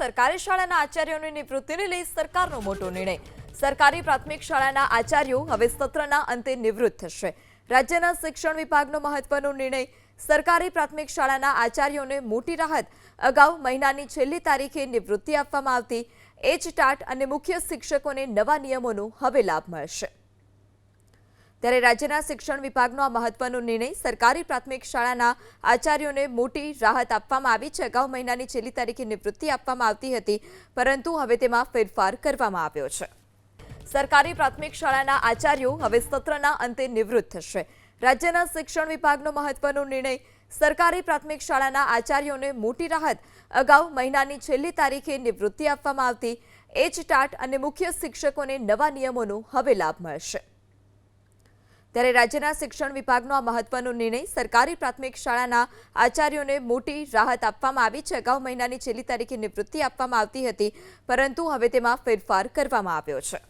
સરકારી શાળાના આચાર્યોની નિવૃત્તિને લઈ સરકારનો મોટો નિર્ણય। સરકારી પ્રાથમિક શાળાના આચાર્યો હવે સત્રના અંતે નિવૃત્ત થશે। રાજ્યના શિક્ષણ વિભાગનો મહત્વનો નિર્ણય। સરકારી પ્રાથમિક શાળાના આચાર્યોને મોટી રાહત। અગાઉ મહિનાની છેલ્લી તારીખે નિવૃત્તિ આપવામાં આવતી। એચટાટ અને મુખ્ય શિક્ષકોને નવા નિયમોનો હવે લાભ મળશે। ત્યારે રાજ્યના શિક્ષણ વિભાગનો આ મહત્વનો નિર્ણય। સરકારી પ્રાથમિક શાળાના આચાર્યોને મોટી રાહત આપવામાં આવી છે। અગાઉ મહિનાની છેલ્લી તારીખે નિવૃત્તિ આપવામાં આવતી હતી, પરંતુ હવે તેમાં ફેરફાર કરવામાં આવ્યો છે। સરકારી પ્રાથમિક શાળાના આચાર્યો હવે સત્રના અંતે નિવૃત્ત થશે। રાજ્યના શિક્ષણ વિભાગનો મહત્વનો નિર્ણય। સરકારી પ્રાથમિક શાળાના આચાર્યોને મોટી રાહત। અગાઉ મહિનાની છેલ્લી તારીખે નિવૃત્તિ આપવામાં આવતી। એચટાટ અને મુખ્ય શિક્ષકોને નવા નિયમોનો હવે લાભ મળશે। ત્યારે રાજ્યના શિક્ષણ વિભાગનો આ મહત્વનો નિર્ણય। સરકારી પ્રાથમિક શાળાના આચાર્યોને મોટી રાહત આપવામાં આવી છે। અગાઉ મહિનાની છેલ્લી તારીખે નિવૃત્તિ આપવામાં આવતી હતી, પરંતુ હવે તેમાં ફેરફાર કરવામાં આવ્યો છે।